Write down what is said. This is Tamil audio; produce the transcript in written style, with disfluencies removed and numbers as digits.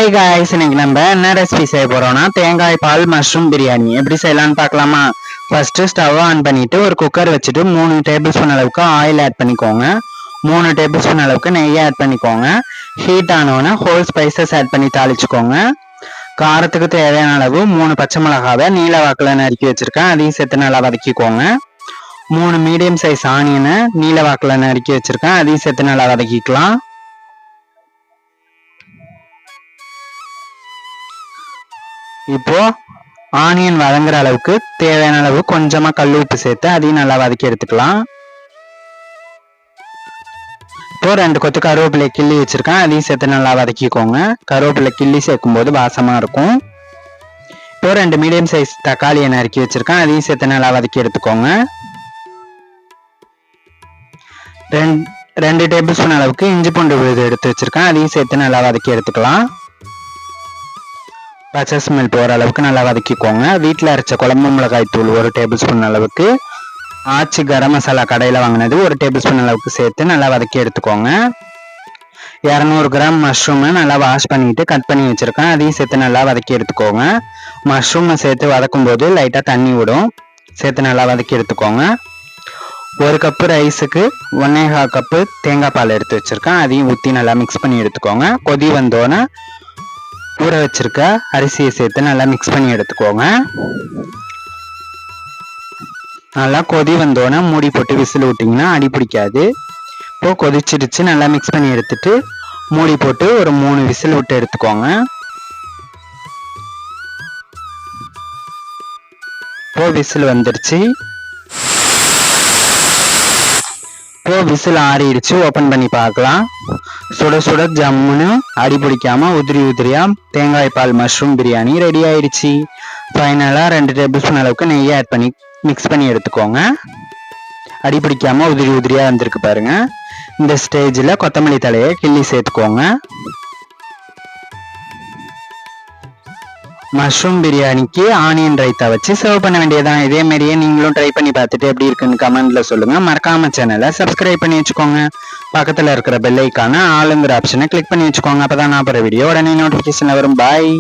ஹாய் காய்ஸ், இன்னைக்கு நம்ம என்ன ரெசிபி செய்ய போறோம்னா தேங்காய் பால் மஷ்ரூம் பிரியாணி எப்படி செய்யலாம்னு பார்க்கலாமா. ஃபர்ஸ்ட் ஸ்டவ் ஆன் பண்ணிட்டு ஒரு குக்கர் வச்சுட்டு 3 டேபிள் ஸ்பூன் அளவுக்கு ஆயில் ஆட் பண்ணிக்கோங்க. 3 டேபிள் ஸ்பூன் அளவுக்கு நெய் ஆட் பண்ணிக்கோங்க. ஹீட் ஆனோன்னா ஹோல் ஸ்பைசஸ் ஆட் பண்ணி தாளிச்சுக்கோங்க. காரத்துக்கு தேவையான அளவு 3 பச்சை மிளகாவை நீல வாக்கில் நறுக்கி வச்சிருக்கேன், அதையும் சேர்த்து நல்லா வதக்கிக்கோங்க. 3 மீடியம் சைஸ் ஆனியனை நீல வாக்கில் நறுக்கி வச்சிருக்கேன், அதையும் சேர்த்து நல்லா வதக்கிக்கலாம். இப்போ ஆனியன் வதங்குற அளவுக்கு தேவையான அளவு கொஞ்சமா கல் உப்பு சேர்த்து அதையும் நல்லா வதக்கி எடுத்துக்கலாம். இப்போ 2 கொத்து கருவேப்பிலை கிள்ளி வச்சிருக்கேன், அதையும் சேர்த்து நல்லா வதக்கிக்கோங்க. கருவேப்பிலை கிள்ளி சேர்க்கும் போது வாசமா இருக்கும். இப்போ 2 மீடியம் சைஸ் தக்காளியை நறுக்கி வச்சிருக்கேன், அதையும் சேர்த்து நல்லா வதக்கி எடுத்துக்கோங்க. 2 டேபிள் ஸ்பூன் அளவுக்கு இஞ்சி பூண்டு விழுது எடுத்து வச்சிருக்கேன், அதையும் சேர்த்து நல்லா வதக்கி எடுத்துக்கலாம். பச்சை ஸ்மெல் போகிற அளவுக்கு நல்லா வதக்கிக்கோங்க. வீட்டில் அரைச்ச குழம்பு மிளகாய் தூள் 1 டேபிள் ஸ்பூன் அளவுக்கு, ஆச்சி கரம் மசாலா கடையில் வாங்கினது 1 டேபிள் ஸ்பூன் அளவுக்கு சேர்த்து நல்லா வதக்கி எடுத்துக்கோங்க. 200 கிராம் மஷ்ரூமை நல்லா வாஷ் பண்ணிட்டு கட் பண்ணி வச்சிருக்கேன், அதையும் சேர்த்து நல்லா வதக்கி எடுத்துக்கோங்க. மஷ்ரூமை சேர்த்து வதக்கும் போது லைட்டாக தண்ணி விடும், சேர்த்து நல்லா வதக்கி எடுத்துக்கோங்க. 1 கப்பு ரைஸுக்கு 1.25 கப்பு தேங்காய் பால் எடுத்து வச்சிருக்கேன், அதையும் ஊற்றி நல்லா மிக்ஸ் பண்ணி எடுத்துக்கோங்க. கொதி வந்தோன்னே ஊற வச்சிருக்க அரிசியை சேர்த்து நல்லா மிக்ஸ் பண்ணி எடுத்துக்கோங்க. நல்லா கொதி வந்தோன்னே மூடி போட்டு விசில் விட்டிங்கன்னா அடி பிடிக்காது. இப்போ கொதிச்சிடுச்சு, நல்லா மிக்ஸ் பண்ணி எடுத்துட்டு மூடி போட்டு ஒரு 3 விசில் விட்டு எடுத்துக்கோங்க. இப்போ விசில் வந்துருச்சு. இப்போ விசில் ஆறிடுச்சு, ஓப்பன் பண்ணி பார்க்கலாம். சுட சுட ஜம்முன்னு அடி பிடிக்காம உதிரி உதிரியா தேங்காய் பால் மஷ்ரூம் பிரியாணி ரெடி ஆயிடுச்சு. ஃபைனலாக 2 டேபிள் ஸ்பூன் அளவுக்கு நெய் ஆட் பண்ணி மிக்ஸ் பண்ணி எடுத்துக்கோங்க. அடி பிடிக்காம உதிரி உதிரியா வந்திருக்கு பாருங்க. இந்த ஸ்டேஜில் கொத்தமல்லி தலையை கிள்ளி சேர்த்துக்கோங்க. மஷ்ரூம் பிரியாணிக்கு ஆனியன் ரைத்தா வச்சு சர்வ் பண்ண வேண்டியதான். இதே மாதிரியே நீங்களும் ட்ரை பண்ணி பார்த்துட்டு எப்படி இருக்குன்னு கமெண்ட்ல சொல்லுங்க. மறக்காம சேனலை சப்ஸ்கிரைப் பண்ணி வச்சுக்கோங்க. பக்கத்துல இருக்கிற பெல் ஐக்கான ஆளுங்கிற ஆப்ஷனை கிளிக் பண்ணி வச்சுக்கோங்க. அப்பதான் நான் போற வீடியோ உடனே நோட்டிபிகேஷன்ல வரும். பாய்.